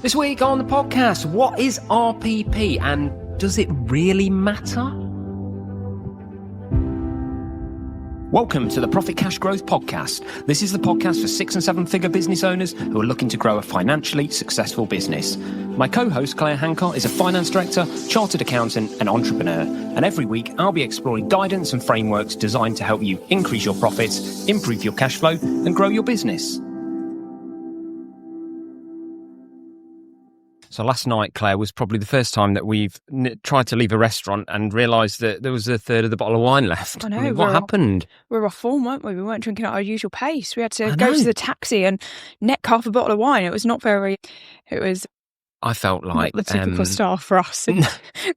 This week on the podcast, what is RPP and does it really matter? Welcome to the Profit Cash Growth Podcast. This is the podcast for 6 and 7 figure business owners who are looking to grow a financially successful business. My co-host, Claire Hancoctt, is a finance director, chartered accountant and entrepreneur. And every week, I'll be exploring guidance and frameworks designed to help you increase your profits, improve your cash flow and grow your business. So last night, Claire, was probably the first time that we've tried to leave a restaurant and realised that there was a third of the bottle of wine left. I know. What happened? We were off form, weren't we? We weren't drinking at our usual pace. We had to go to the taxi and neck half a bottle of wine. It was not very... I felt like... Not the typical style for us.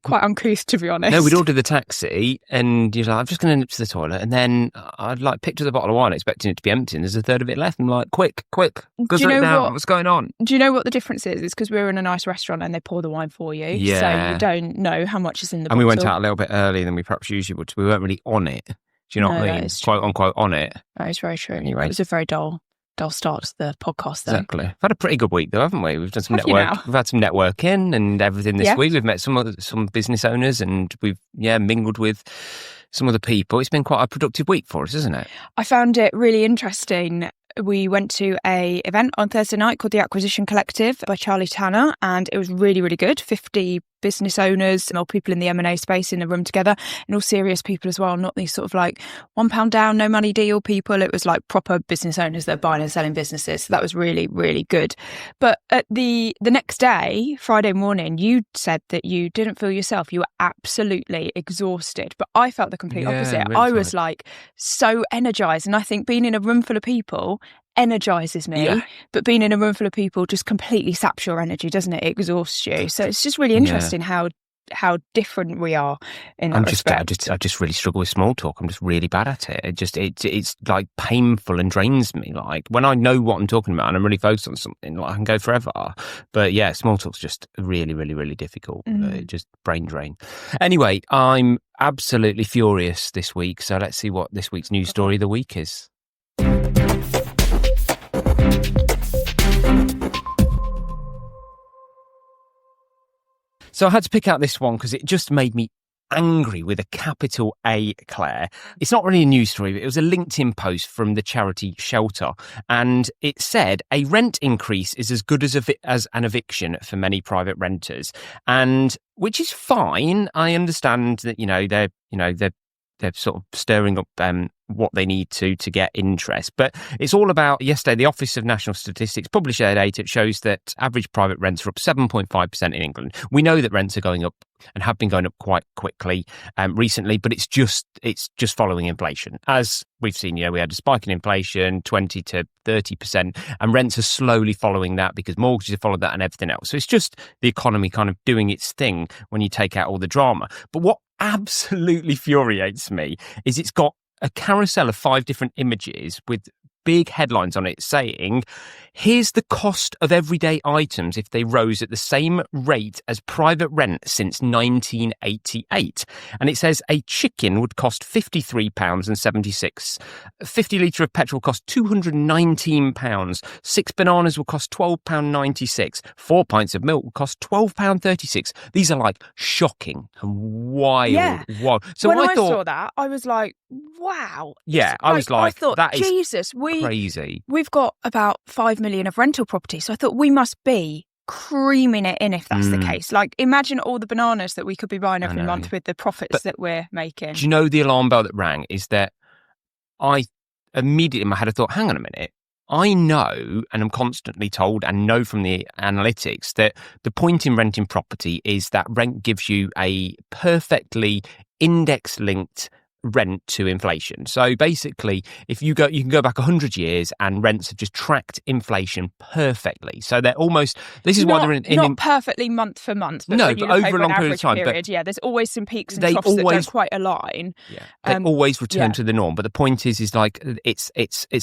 Quite uncouth, to be honest. No, we'd ordered the taxi and you're like, I'm just going to nip to the toilet. And then I'd picked up the bottle of wine expecting it to be empty and there's a third of it left. I'm like, quick. Go through it now. What's going on? Do you know what the difference is? It's because we were in a nice restaurant and they pour the wine for you. Yeah. So you don't know how much is in the bottle. And we went out a little bit earlier than we perhaps usually would. So we weren't really on it. Do you know what I mean? Quote unquote on it. That is very true. Anyway. It was a very dull start to the podcast, though. Exactly. We've had a pretty good week, though, haven't we? We've done some network. We've had some networking and everything this week. We've met some business owners and we've mingled with some other people. It's been quite a productive week for us, isn't it? I found it really interesting. We went to an event on Thursday night called the Acquisition Collective by Charlie Tanner, and it was really, really good. 50 business owners and all people in the M&A space in the room together, and all serious people as well, not these sort of like £1 down, no money deal people. It was like proper business owners that are buying and selling businesses. So that was really, really good. But at the next day, Friday morning, you said that you didn't feel yourself. You were absolutely exhausted. But I felt the complete opposite. Really I was like so energized. And I think being in a room full of people energizes me, but being in a room full of people just completely saps your energy, doesn't it? It exhausts you. So it's just really interesting how different we are in that respect. I just really struggle with small talk. I'm just really bad at it. It's like painful and drains me. Like when I know what I'm talking about and I'm really focused on something, like I can go forever. But yeah, small talk's just really, really, really difficult. Just brain drain. Anyway, I'm absolutely furious this week. So let's see what this week's news story of the week is. So I had to pick out this one because it just made me angry with a capital A, Claire. It's not really a news story, but it was a LinkedIn post from the charity Shelter. And it said, a rent increase is as good as an eviction for many private renters. And which is fine. I understand that, they're sort of stirring up what they need to get interest. But it's all about, yesterday, the Office of National Statistics published their data. It shows that average private rents are up 7.5% in England. We know that rents are going up and have been going up quite quickly recently, but it's just following inflation. As we've seen, we had a spike in inflation, 20 to 30%, and rents are slowly following that because mortgages have followed that and everything else. So it's just the economy kind of doing its thing when you take out all the drama. But what absolutely infuriates me is it's got a carousel of 5 different images with big headlines on it saying, here's the cost of everyday items if they rose at the same rate as private rent since 1988. And it says a chicken would cost £53.76. 50 litre of petrol cost £219. 6 bananas will cost £12.96. 4 pints of milk will cost £12.36. These are like shocking and wild. Yeah. Wild. So when I thought, saw that, I was like, wow. Yeah, I thought, that is Jesus, crazy. We've got about 5 million of rental property. So I thought we must be creaming it in if that's the case. Like, imagine all the bananas that we could be buying every month with the profits that we're making. Do you know the alarm bell that rang is that I immediately in my head I thought, hang on a minute. I know, and I'm constantly told and know from the analytics that the point in renting property is that rent gives you a perfectly index-linked rent to inflation. So basically, if you can go back 100 years and rents have just tracked inflation perfectly. So they're almost, this is why they're in not perfectly month for month, but no, but over a long period of time. Period, there's always some peaks and troughs that don't quite align. Yeah, they always return to the norm. But the point is like it's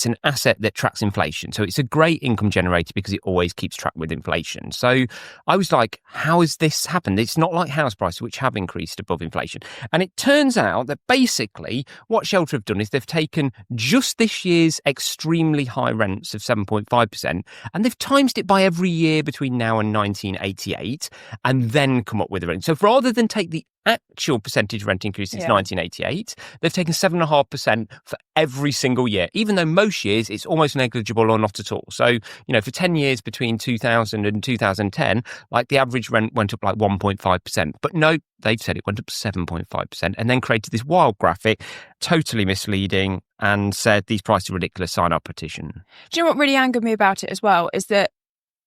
an asset that tracks inflation. So it's a great income generator because it always keeps track with inflation. So I was like, how has this happened? It's not like house prices, which have increased above inflation. And it turns out that basically basically, what Shelter have done is they've taken just this year's extremely high rents of 7.5% and they've times it by every year between now and 1988 and then come up with a rent. So rather than take the actual percentage rent increase since 1988, they've taken 7.5% for every single year, even though most years it's almost negligible or not at all. So, for 10 years between 2000 and 2010, like the average rent went up like 1.5%. But no, they've said it went up 7.5% and then created this wild graphic, totally misleading, and said these prices are ridiculous, sign our petition. Do you know what really angered me about it as well is that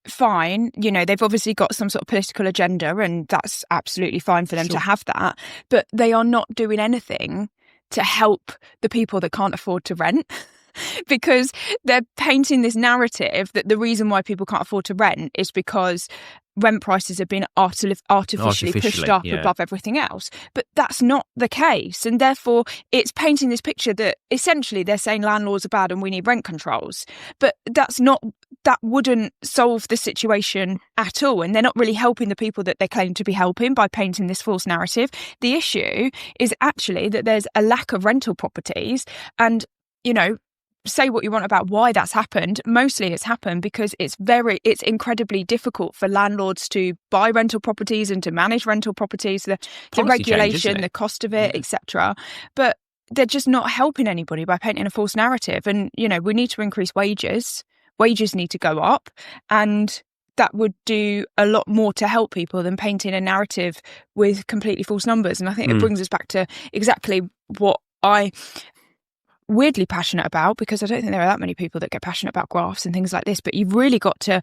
fine, they've obviously got some sort of political agenda and that's absolutely fine for them to have that, but they are not doing anything to help the people that can't afford to rent. Because they're painting this narrative that the reason why people can't afford to rent is because rent prices have been artificially pushed up above everything else. But that's not the case. And therefore, it's painting this picture that essentially they're saying landlords are bad and we need rent controls. But that wouldn't solve the situation at all. And they're not really helping the people that they claim to be helping by painting this false narrative. The issue is actually that there's a lack of rental properties and, say what you want about why that's happened. Mostly it's happened because it's incredibly difficult for landlords to buy rental properties and to manage rental properties, the regulation, the cost of it, etc. But they're just not helping anybody by painting a false narrative. And, we need to increase wages. Wages need to go up. And that would do a lot more to help people than painting a narrative with completely false numbers. And I think it brings us back to exactly what I weirdly passionate about, because I don't think there are that many people that get passionate about graphs and things like this, but you've really got to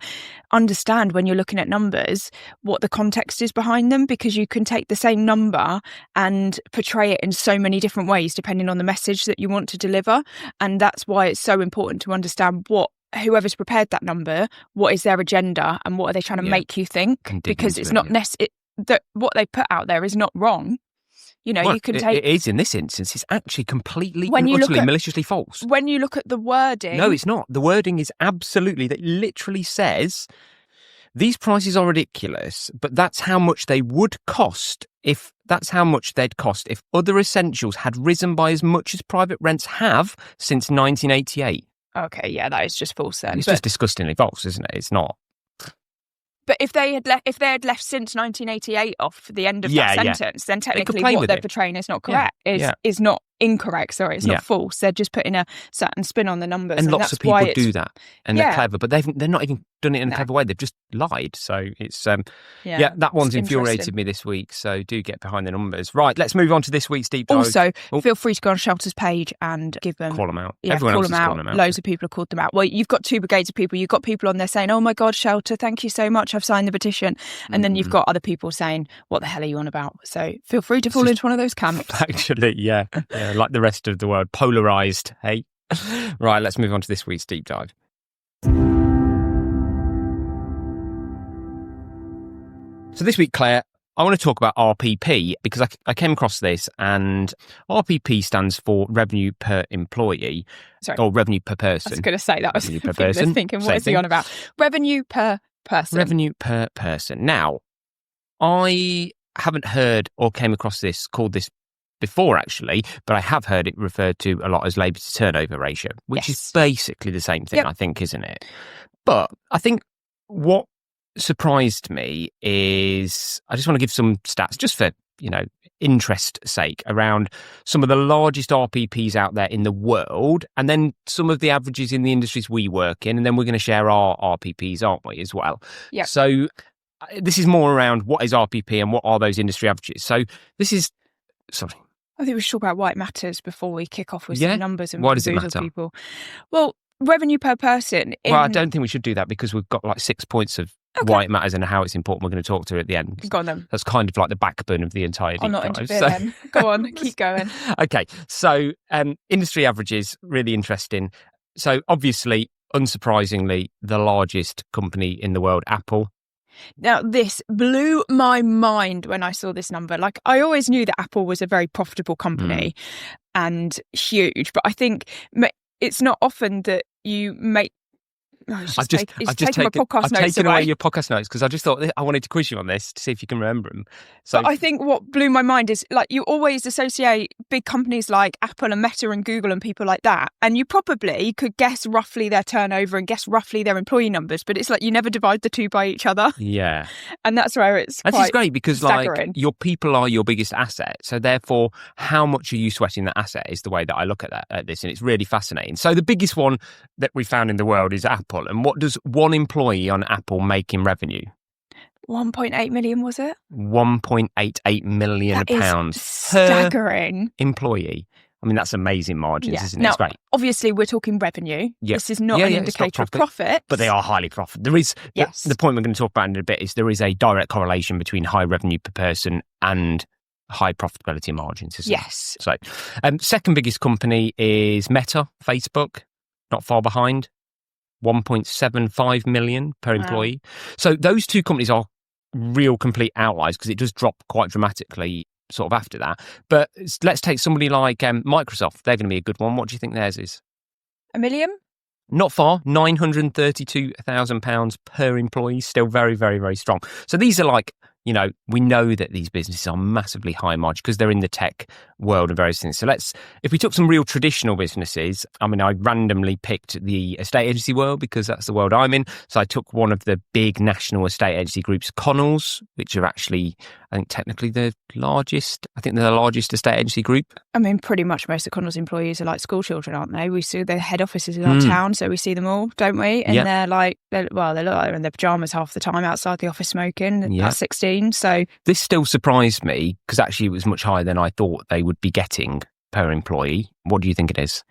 understand when you're looking at numbers what the context is behind them, because you can take the same number and portray it in so many different ways depending on the message that you want to deliver. And that's why it's so important to understand what whoever's prepared that number, what is their agenda and what are they trying to make you think, because it's not that what they put out there is not wrong. You can take... It is in this instance. It's actually completely and utterly maliciously false. When you look at the wording... No, it's not. The wording is absolutely... That literally says, these prices are ridiculous, but that's how much they would cost if... That's how much they'd cost if other essentials had risen by as much as private rents have since 1988. Okay, yeah, that is just false then. It's just disgustingly false, isn't it? It's not... But if they had left since 1988 off the end of that sentence, then technically what they're portraying is not correct. Is not incorrect. Sorry, it's not false. They're just putting a certain spin on the numbers, and lots of people do that, and they're clever, but they're not even done it in a clever way. They've just lied. So it's that one's infuriated me this week. So do get behind the numbers. Right, let's move on to this week's deep dive. Also, feel free to go on Shelter's page and give them call them out. Yeah, everyone call else them is out. calling them out. Loads of people have called them out. Well, you've got two brigades of people. You've got people on there saying, "Oh my God, Shelter, thank you so much. I've signed the petition," and then you've got other people saying, "What the hell are you on about?" So feel free to fall into one of those camps. Actually, yeah, like the rest of the world, polarised, hey? Right, let's move on to this week's deep dive. So this week, Claire, I want to talk about RPP because I came across this, and RPP stands for revenue per employee. Sorry. Or revenue per person. I was going to say that. Revenue per person. Thinking, what is he on about? Revenue per person. Revenue per person. Now, I haven't heard or came across called this before, actually, but I have heard it referred to a lot as labour to turnover ratio, which is basically the same thing, I think, isn't it? But I think what surprised me is, I just want to give some stats just for, interest sake, around some of the largest RPPs out there in the world, and then some of the averages in the industries we work in, and then we're going to share our RPPs, aren't we, as well? Yeah. So this is more around what is RPP and what are those industry averages. So this is... Sorry. I think we should talk about why it matters before we kick off with some numbers and why does it matter? People. Well, revenue per person. Well, I don't think we should do that because we've got like 6 points of why it matters and how it's important we're going to talk to at the end. Go on then. That's kind of like the backbone of the entire deep I'll not interfere then. Go on, keep going. Okay, so industry averages, really interesting. So obviously, unsurprisingly, the largest company in the world, Apple. Now, this blew my mind when I saw this number. Like, I always knew that Apple was a very profitable company and huge, but I think it's not often that you make I've taken away your podcast notes because I just thought I wanted to quiz you on this to see if you can remember them. But I think what blew my mind is like you always associate big companies like Apple and Meta and Google and people like that, and you probably could guess roughly their turnover and guess roughly their employee numbers, but it's like you never divide the two by each other. Yeah. And that's where it's This is great because staggering. like your people are your biggest asset. So therefore, how much are you sweating that asset is the way that I look at this. And it's really fascinating. So the biggest one that we found in the world is Apple. And what does one employee on Apple make in revenue? 1.8 million, was it? 1.88 million pounds staggering. per employee. I mean, that's amazing margins, isn't it? Now, it's great. Obviously, we're talking revenue. Yep. This is not an indicator of profit. But they are highly profitable. There is, the point we're going to talk about in a bit is there is a direct correlation between high revenue per person and high profitability margins, isn't yes. it? So, second biggest company is Meta, Facebook, not far behind, 1.75 million per employee. So those two companies are real complete outliers because it does drop quite dramatically sort of after that. But let's take somebody like Microsoft. They're going to be a good one. What do you think theirs is? $1 million? Not far, £932,000 per employee. Still very, very, very strong. So these are like, you know, we know that these businesses are massively high margin because they're in the tech world and various things. So if we took some real traditional businesses, I mean, I randomly picked the estate agency world because that's the world I'm in. So I took one of the big national estate agency groups, Connells, which are actually, I think technically the largest. I think they're the largest estate agency group. I mean, pretty much most of Connells employees are like school children, aren't they? We see their head offices in our town, so we see them all, don't we? And they're like, they look like they're in their pajamas half the time outside the office smoking at 16. So this still surprised me because actually it was much higher than I thought they would be getting per employee. What do you think it is?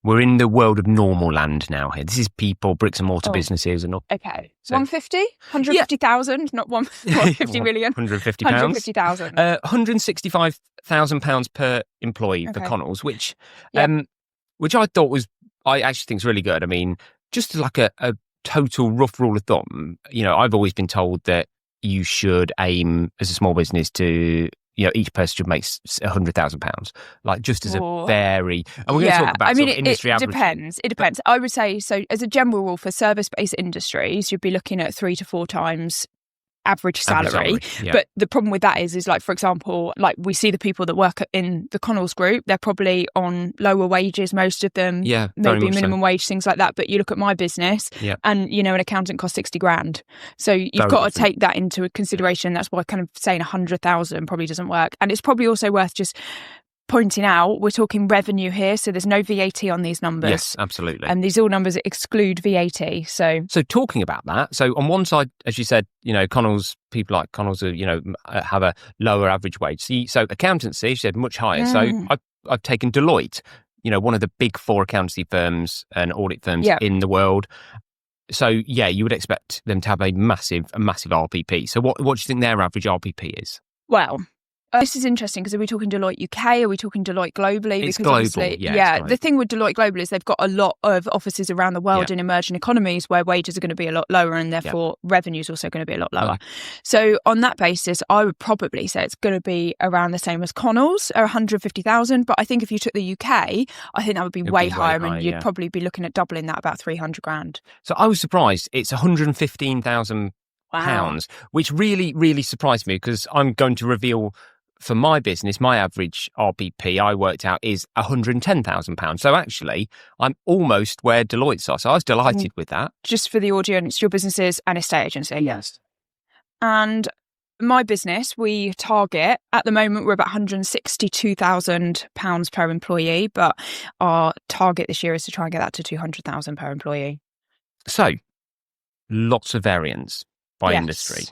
We're in the world of normal land now here. This is people, bricks and mortar businesses. And okay. So, 150? 150,000, not 150 million. 150 pounds. 150,000. £165,000 per employee for Connells, which I thought I actually think is really good. I mean, just like a total rough rule of thumb, you know, I've always been told that you should aim as a small business to, you know, each person should make £100,000, like just as a very, and we're going to talk about industry average. It depends. I would say, so as a general rule for service-based industries, you'd be looking at 3 to 4 times average salary. But the problem with that is like, for example, like we see the people that work in the Connells group, they're probably on lower wages, most of them, maybe minimum wage, things like that. But you look at my business and, you know, an accountant costs 60 grand. So you've got to take that into consideration. That's why kind of saying 100,000 probably doesn't work. And it's probably also worth just pointing out, we're talking revenue here, so there's no VAT on these numbers. Yes, absolutely. And these all numbers exclude VAT. So talking about that, so on one side, as you said, you know, people like Connells are, you know, have a lower average wage. So accountancy, she said, much higher. So I've taken Deloitte, you know, one of the big 4 accountancy firms and audit firms in the world. So you would expect them to have a massive RPP. So what do you think their average RPP is? Well, this is interesting because are we talking Deloitte UK? Are we talking Deloitte globally? It's because global. The thing with Deloitte Global is they've got a lot of offices around the world in emerging economies where wages are going to be a lot lower and therefore revenue is also going to be a lot lower. So on that basis, I would probably say it's going to be around the same as Connells, 150,000. But I think if you took the UK, I think that would be way higher and you'd probably be looking at doubling that, about 300 grand. So I was surprised. It's 115,000 pounds, which really, really surprised me because I'm going to reveal for my business, my average RPP I worked out is £110,000. So actually, I'm almost where Deloitte's are. So I was delighted with that. Just for the audience, your business is an estate agency. Yes. And my business, we target, at the moment, we're about £162,000 per employee, but our target this year is to try and get that to £200,000 per employee. So, lots of variance by industry.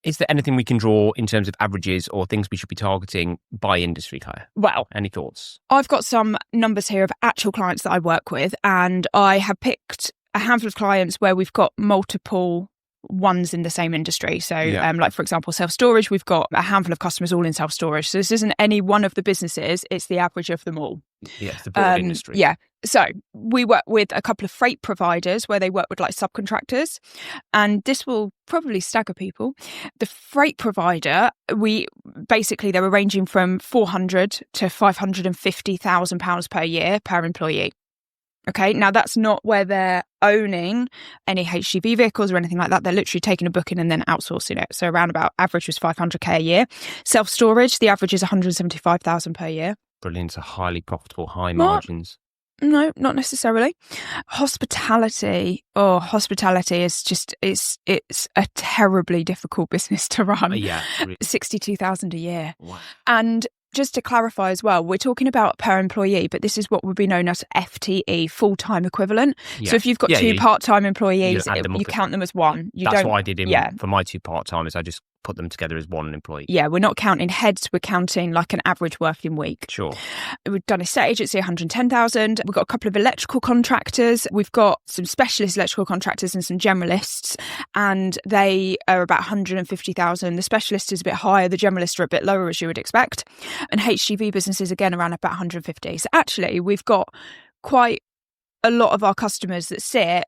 Is there anything we can draw in terms of averages or things we should be targeting by industry, Claire? Well, any thoughts? I've got some numbers here of actual clients that I work with, and I have picked a handful of clients where we've got multiple ones in the same industry. So like, for example, self-storage, we've got a handful of customers all in self-storage. So this isn't any one of the businesses, it's the average of them all. Yeah, it's the broad industry. Yeah. So we work with a couple of freight providers where they work with like subcontractors, and this will probably stagger people. The freight provider, they're ranging from £400,000 to £550,000 per year per employee. Okay, now that's not where they're owning any HGV vehicles or anything like that. They're literally taking a booking and then outsourcing it. So around about average was 500k a year. Self-storage, the average is 175,000 per year. Brilliant. So highly profitable, high margins. No, not necessarily. Hospitality is just, it's a terribly difficult business to run. Yeah. 62,000 a year. Wow. And just to clarify as well, we're talking about per employee, but this is what would be known as FTE, full-time equivalent. Yeah. So if you've got two part-time employees, you count them as one. That's what I did for my two part-timers. I just put them together as one employee. Yeah, we're not counting heads, we're counting like an average working week. Sure. We've done a estate agency, 110,000. We've got a couple of electrical contractors. We've got some specialist electrical contractors and some generalists, and they are about 150,000. The specialist is a bit higher, the generalists are a bit lower, as you would expect. And HGV businesses, again, around about 150. So actually, we've got quite a lot of our customers that sit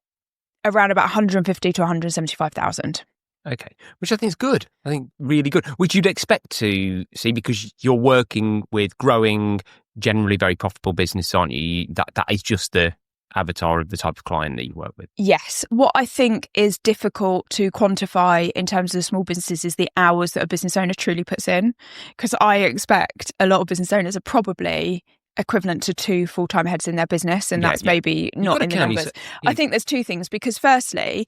around about 150 to 175,000. Okay, which I think is good. I think really good, which you'd expect to see because you're working with growing, generally very profitable business, aren't you? That is just the avatar of the type of client that you work with. Yes. What I think is difficult to quantify in terms of small businesses is the hours that a business owner truly puts in, because I expect a lot of business owners are probably equivalent to 2 full-time heads in their business, and that's maybe not in the numbers. I think there's two things, because firstly,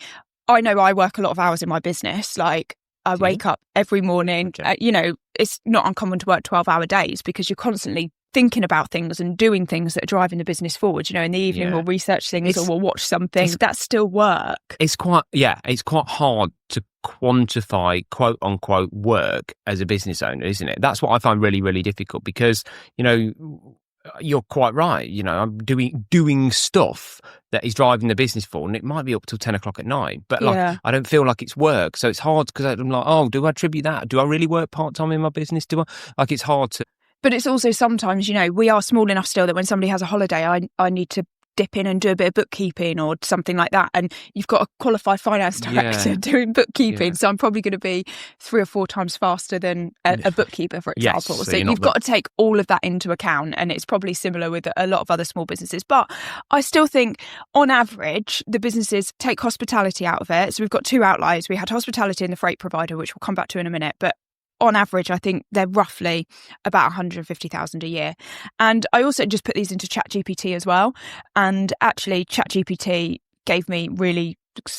I know I work a lot of hours in my business. Like, I wake up every morning. It's not uncommon to work 12-hour days because you're constantly thinking about things and doing things that are driving the business forward. In the evening we'll research things or we'll watch something. That's still work. It's quite hard to quantify quote unquote work as a business owner, isn't it? That's what I find really, really difficult because, you're quite right. I'm doing stuff that is driving the business forward, and it might be up till 10 o'clock at night. But I don't feel like it's work, so it's hard because I'm like, oh, do I attribute that? Do I really work part time in my business? Do I? It's hard to. But it's also sometimes, we are small enough still that when somebody has a holiday, I need to dip in and do a bit of bookkeeping or something like that, and you've got a qualified finance director doing bookkeeping, so I'm probably going to be 3 or 4 times faster than a bookkeeper, for example. So you've got to take all of that into account, and it's probably similar with a lot of other small businesses. But I still think on average the businesses take hospitality out of it. So we've got 2 outliers. We had hospitality and the freight provider, which we'll come back to in a minute, but on average, I think they're roughly about 150,000 a year. And I also just put these into ChatGPT as well. And actually, ChatGPT gave me really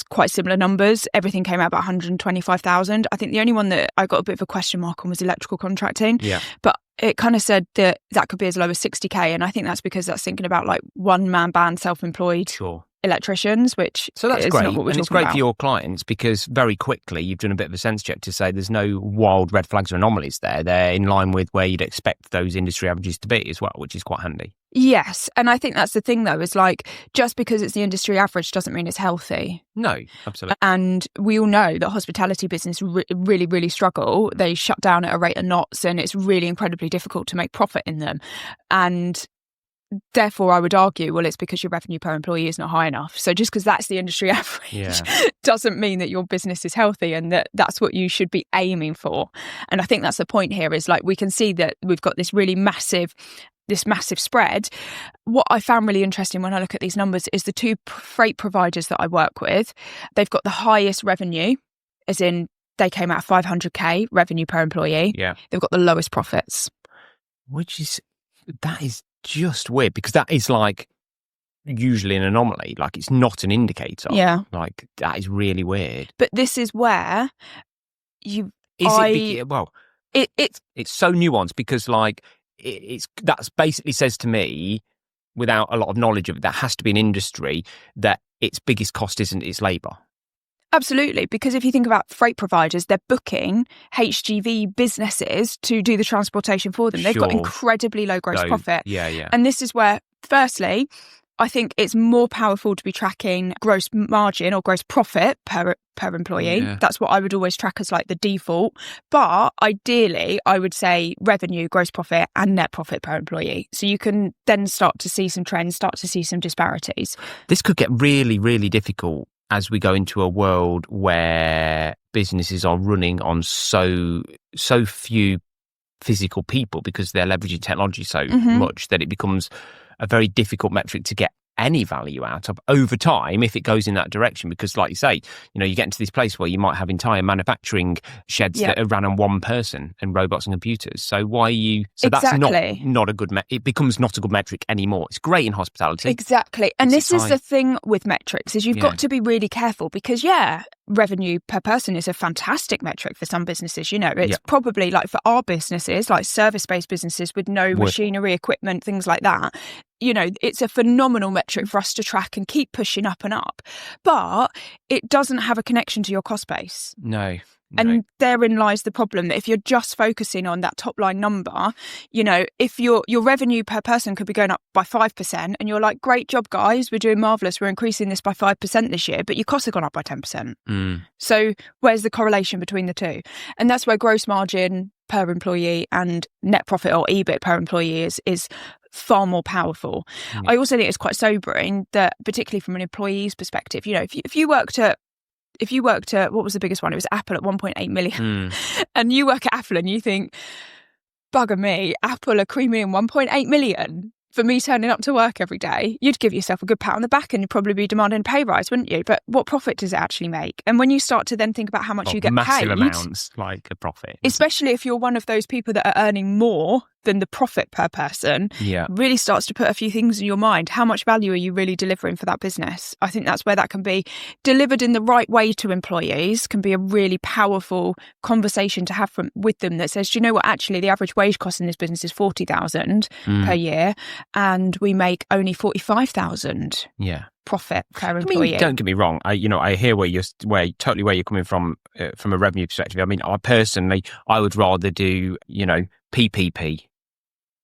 quite similar numbers. Everything came out about 125,000. I think the only one that I got a bit of a question mark on was electrical contracting. Yeah. But it kind of said that could be as low as 60k. And I think that's because that's thinking about like one-man band, self-employed. Electricians, so that's great, and it's great for your clients because very quickly you've done a bit of a sense check to say there's no wild red flags or anomalies there. They're in line with where you'd expect those industry averages to be as well, which is quite handy. Yes, and I think that's the thing though, is like just because it's the industry average doesn't mean it's healthy. No, absolutely. And we all know that hospitality business really, really struggle. They shut down at a rate of knots, and it's really incredibly difficult to make profit in them. And therefore, I would argue, well, it's because your revenue per employee is not high enough. So just because that's the industry average doesn't mean that your business is healthy and that's what you should be aiming for. And I think that's the point here is like we can see that we've got this really massive spread. What I found really interesting when I look at these numbers is the 2 freight providers that I work with, they've got the highest revenue, as in they came out 500k revenue per employee. Yeah. They've got the lowest profits. That is just weird because that is like usually an anomaly, like it's not an indicator. Yeah, like that is really weird. But this is where it's so nuanced because like that's basically says to me, without a lot of knowledge of it, that has to be an industry that its biggest cost isn't its labour. Absolutely, because if you think about freight providers, they're booking HGV businesses to do the transportation for them. They've got incredibly low gross profit. Yeah. And this is where, firstly, I think it's more powerful to be tracking gross margin or gross profit per employee. Yeah. That's what I would always track as like the default. But ideally, I would say revenue, gross profit and net profit per employee. So you can then start to see some trends, start to see some disparities. This could get really, really difficult as we go into a world where businesses are running on so few physical people because they're leveraging technology so much that it becomes a very difficult metric to get any value out of over time if it goes in that direction. Because like you say, you get into this place where you might have entire manufacturing sheds that are run on one person and robots and computers. So why are you... So that's not a good... It becomes not a good metric anymore. It's great in hospitality. Exactly. And this is the thing with metrics, is you've got to be really careful because, revenue per person is a fantastic metric for some businesses. It's probably like for our businesses, like service-based businesses with no machinery, equipment, things like that. It's a phenomenal metric for us to track and keep pushing up and up. But it doesn't have a connection to your cost base. No. And therein lies the problem, that if you're just focusing on that top line number, if your revenue per person could be going up by 5% and you're like, great job, guys, we're doing marvellous, we're increasing this by 5% this year, but your costs have gone up by 10%. So where's the correlation between the two? And that's where gross margin per employee and net profit or EBIT per employee is far more powerful. I also think it's quite sobering that, particularly from an employee's perspective, if you worked at, what was the biggest one? It was Apple at 1.8 million. And you work at Apple and you think, bugger me, Apple are creaming in 1.8 million for me turning up to work every day. You'd give yourself a good pat on the back and you'd probably be demanding a pay rise, wouldn't you? But what profit does it actually make? And when you start to then think about how much you get massive paid... Massive amounts, like a profit. Especially if you're one of those people that are earning more than the profit per person, really starts to put a few things in your mind. How much value are you really delivering for that business? I think that's where that can be delivered in the right way to employees, can be a really powerful conversation to have with them that says, do you know what, actually the average wage cost in this business is 40,000 per year and we make only 45,000 profit per employee. I mean, don't get me wrong. I hear where you're coming from a revenue perspective. I mean, I would rather do, PPP.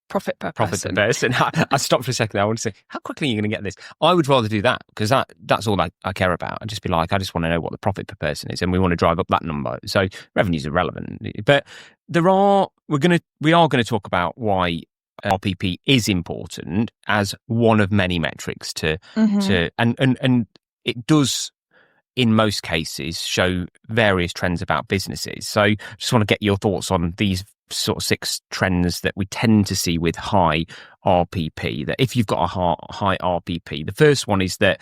Profit per person. I stopped for a second there. I want to say, how quickly are you going to get this? I would rather do that because that's all I care about. I'd just be like, I just want to know what the profit per person is and we want to drive up that number. So revenues are relevant. But we are going to talk about why RPP is important as one of many metrics to and it does in most cases show various trends about businesses. So just want to get your thoughts on these sort of 6 trends that we tend to see with high RPP, that if you've got a high RPP, the first one is that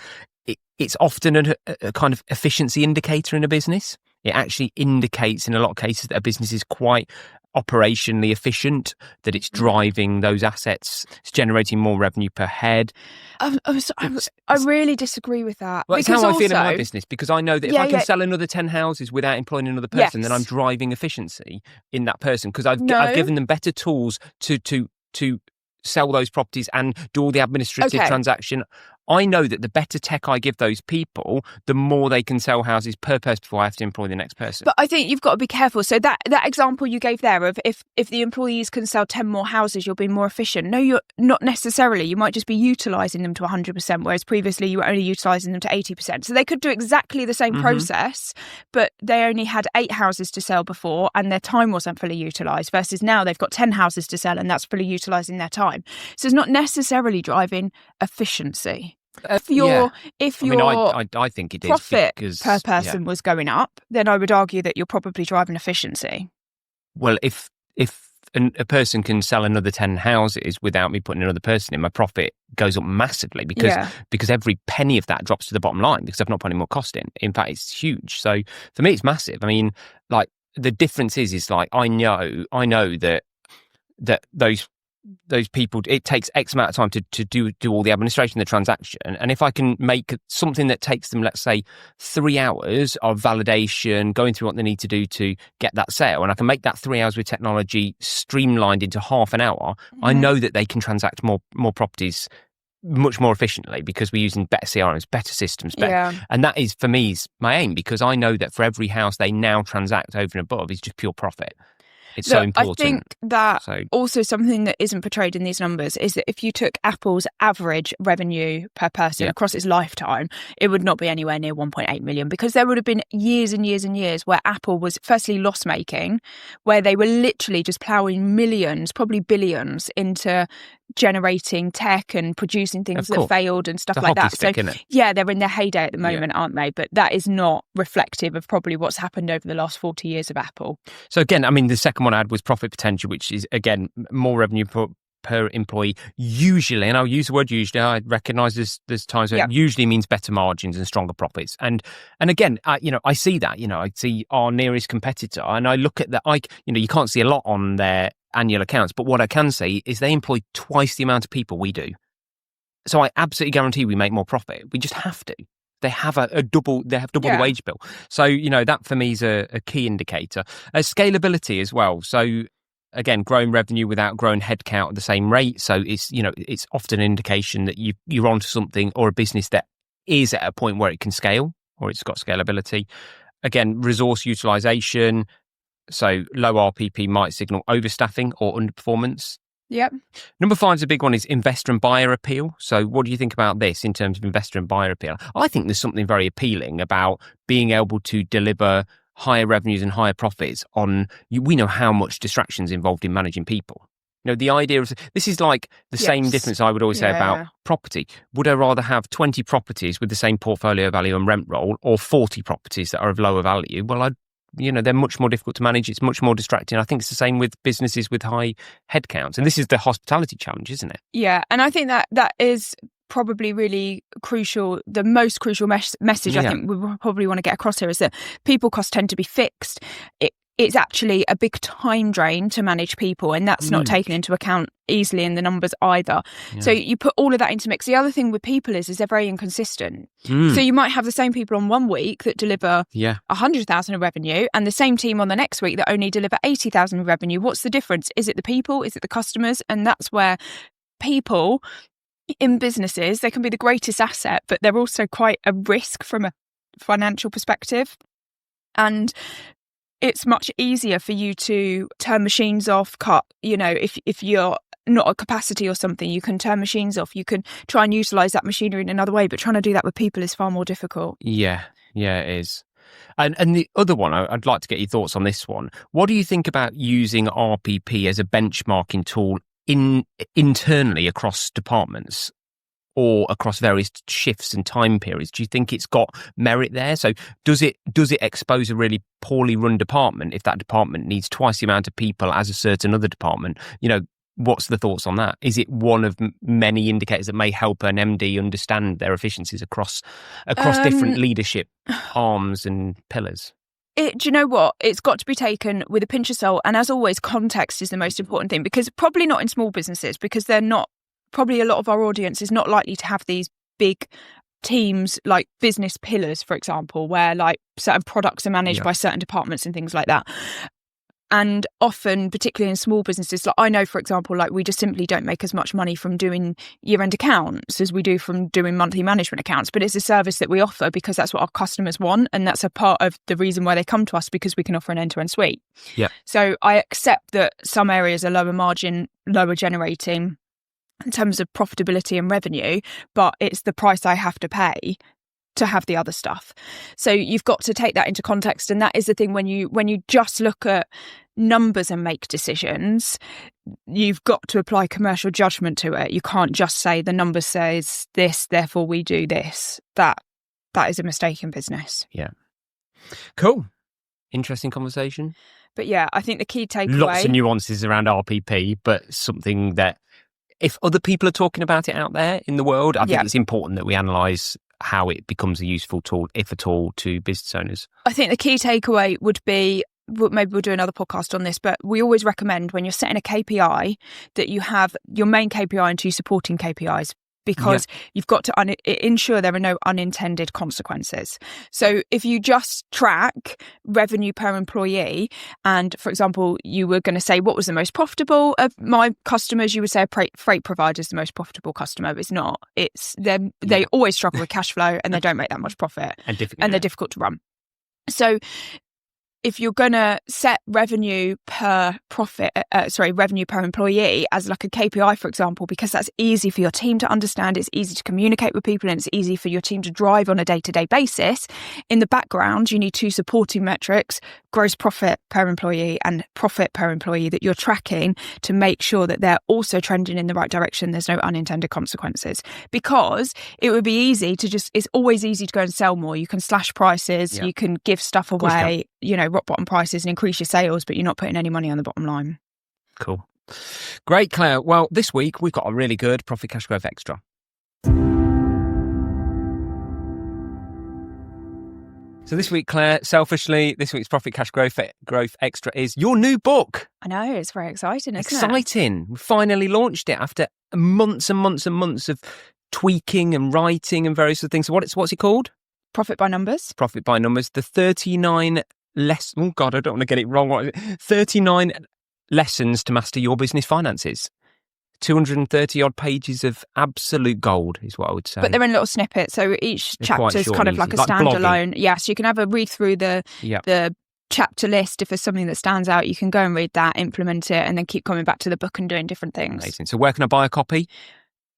it's often a kind of efficiency indicator in a business. It actually indicates in a lot of cases that a business is quite operationally efficient, that it's driving those assets, it's generating more revenue per head. I really disagree with that. Well, it's how I feel in my business, because I know that if I can sell another 10 houses without employing another person, then I'm driving efficiency in that person, because I've given them better tools to sell those properties and do all the administrative transaction. I know that the better tech I give those people, the more they can sell houses per person before I have to employ the next person. But I think you've got to be careful. So that example you gave there of if the employees can sell 10 more houses, you're being more efficient. No, you're not necessarily. You might just be utilising them to 100%, whereas previously you were only utilising them to 80%. So they could do exactly the same process, but they only had 8 houses to sell before and their time wasn't fully utilised, versus now they've got 10 houses to sell and that's fully utilising their time. So it's not necessarily driving efficiency. If your I think it is profit per person was going up, then I would argue that you're probably driving efficiency. Well, if a person can sell another 10 houses without me putting another person in, my profit goes up massively because every penny of that drops to the bottom line because I've not put any more cost in. In fact, it's huge. So for me, it's massive. I mean, like the difference is like I know that those people, it takes X amount of time to do all the administration, the transaction. And if I can make something that takes them, let's say, 3 hours of validation, going through what they need to do to get that sale, and I can make that 3 hours with technology streamlined into half an hour, I know that they can transact more properties much more efficiently because we're using better CRMs, better systems, and that is, for me, is my aim, because I know that for every house they now transact over and above is just pure profit. It's so important. I think that also something that isn't portrayed in these numbers is that if you took Apple's average revenue per person across its lifetime, it would not be anywhere near 1.8 million, because there would have been years and years and years where Apple was firstly loss-making, where they were literally just ploughing millions, probably billions, into generating tech and producing things that failed and stuff like that. Stick, so they're in their heyday at the moment, aren't they? But that is not reflective of probably what's happened over the last 40 years of Apple. So again, I mean, the second one I had was profit potential, which is again more revenue per per employee usually, and I'll use the word usually, I recognise there's times where it usually means better margins and stronger profits. And again, I see that, I see our nearest competitor and I look at that, you can't see a lot on their annual accounts, but what I can say is they employ twice the amount of people we do. So I absolutely guarantee we make more profit. We just have to. They have double the wage bill. So, that for me is a key indicator. Scalability as well. So again, growing revenue without growing headcount at the same rate. So it's often an indication that you're onto something or a business that is at a point where it can scale or it's got scalability. Again, resource utilisation. So low RPP might signal overstaffing or underperformance. Yep. Number 5 is a big one, is investor and buyer appeal. So what do you think about this in terms of investor and buyer appeal? I think there's something very appealing about being able to deliver higher revenues and higher profits we know how much distraction's involved in managing people. The idea of this is like the same difference I would always say about property. Would I rather have 20 properties with the same portfolio value and rent roll or 40 properties that are of lower value? Well, they're much more difficult to manage. It's much more distracting. I think it's the same with businesses with high headcounts. And this is the hospitality challenge, isn't it? Yeah. And I think that is probably really crucial. The most crucial message I think we probably want to get across here is that people costs tend to be fixed. It's actually a big time drain to manage people, and that's not taken into account easily in the numbers either. Yeah. So you put all of that into mix. The other thing with people is they're very inconsistent. So you might have the same people on one week that deliver 100,000 of revenue and the same team on the next week that only deliver 80,000 of revenue. What's the difference? Is it the people? Is it the customers? And that's where people in businesses, they can be the greatest asset, but they're also quite a risk from a financial perspective. And it's much easier for you to turn machines off, if you're not at capacity or something, you can turn machines off. You can try and utilise that machinery in another way, but trying to do that with people is far more difficult. Yeah, it is. And the other one, I'd like to get your thoughts on this one. What do you think about using RPP as a benchmarking tool internally across departments or across various shifts and time periods? Do you think it's got merit there? So does it expose a really poorly run department if that department needs twice the amount of people as a certain other department? What's the thoughts on that? Is it one of many indicators that may help an MD understand their efficiencies across different leadership arms and pillars? Do you know what? It's got to be taken with a pinch of salt. And as always, context is the most important thing, because probably not in small businesses, because they're not, probably a lot of our audience is not likely to have these big teams like business pillars, for example, where like certain products are managed by certain departments and things like that. And often, particularly in small businesses, like I know, for example, like we just simply don't make as much money from doing year-end accounts as we do from doing monthly management accounts. But it's a service that we offer because that's what our customers want. And that's a part of the reason why they come to us, because we can offer an end-to-end suite. Yeah. So I accept that some areas are lower margin, lower generating in terms of profitability and revenue, but it's the price I have to pay to have the other stuff. So you've got to take that into context. And that is the thing, when you just look at numbers and make decisions, you've got to apply commercial judgment to it. You can't just say the number says this, therefore we do this. That is a mistake in business. Yeah. Cool. Interesting conversation. But yeah, I think the key takeaway... Lots of nuances around RPP, but something that if other people are talking about it out there in the world, I think it's important that we analyse how it becomes a useful tool, if at all, to business owners. I think the key takeaway would be, maybe we'll do another podcast on this, but we always recommend when you're setting a KPI that you have your main KPI and 2 supporting KPIs, because you've got to ensure there are no unintended consequences. So if you just track revenue per employee, and for example, you were going to say what was the most profitable of my customers, you would say a freight provider is the most profitable customer, but it's not. It's them. They always struggle with cash flow and they don't make that much profit, and they're difficult to run. So if you're going to set revenue per employee as like a KPI, for example, because that's easy for your team to understand, it's easy to communicate with people, and it's easy for your team to drive on a day-to-day basis. In the background, you need 2 supporting metrics, gross profit per employee and profit per employee, that you're tracking to make sure that they're also trending in the right direction. There's no unintended consequences, because it would be easy to it's always easy to go and sell more. You can slash prices, you can give stuff away, rock bottom prices and increase your sales, but you're not putting any money on the bottom line. Cool. Great, Claire. Well, this week we've got a really good Profit Cash Growth Extra. So this week, Claire, selfishly, this week's Profit Cash Growth Extra is your new book. I know, it's very exciting, isn't it? Exciting. We finally launched it after months and months and months of tweaking and writing and various other things. So what's it called? Profit by Numbers. Profit by Numbers. The 39 oh God, I don't want to get it wrong. What is it? 39 lessons to master your business finances. 230 odd pages of absolute gold is what I would say. But they're in little snippets, so each chapter is kind of like a standalone. Yes, you can have a read through the chapter list. If there's something that stands out, you can go and read that, implement it, and then keep coming back to the book and doing different things. Amazing. So where can I buy a copy?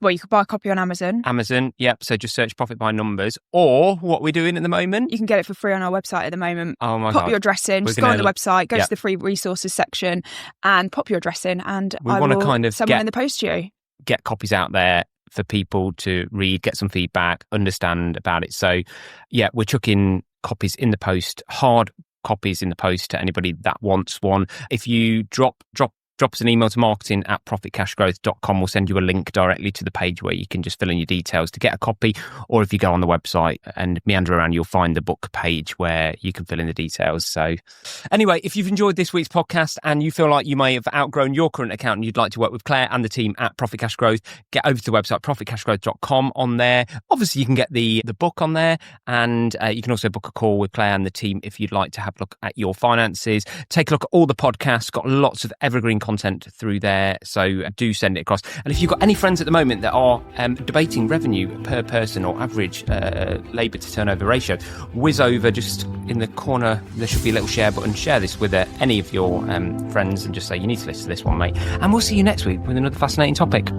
Well, you could buy a copy on Amazon. Amazon, yep. So just search Profit by Numbers. Or what we're doing at the moment? You can get it for free on our website at the moment. Oh my God. Pop your address in, just go on the website, go to the free resources section and pop your address in, and I will someone in the post to you. Get copies out there for people to read, get some feedback, understand about it. So yeah, we're chucking copies in the post, hard copies in the post to anybody that wants one. If you drop us an email to marketing@profitcashgrowth.com. We'll send you a link directly to the page where you can just fill in your details to get a copy. Or if you go on the website and meander around, you'll find the book page where you can fill in the details. So anyway, if you've enjoyed this week's podcast and you feel like you may have outgrown your current account and you'd like to work with Claire and the team at Profit Cash Growth, get over to the website, profitcashgrowth.com. On there, obviously you can get the book on there, and you can also book a call with Claire and the team if you'd like to have a look at your finances. Take a look at all the podcasts, got lots of evergreen content through there, so do send it across. And if you've got any friends at the moment that are debating revenue per person or average labour to turnover ratio, whiz over just in the corner, there should be a little share button, share this with any of your friends and just say you need to listen to this one, mate, and we'll see you next week with another fascinating topic.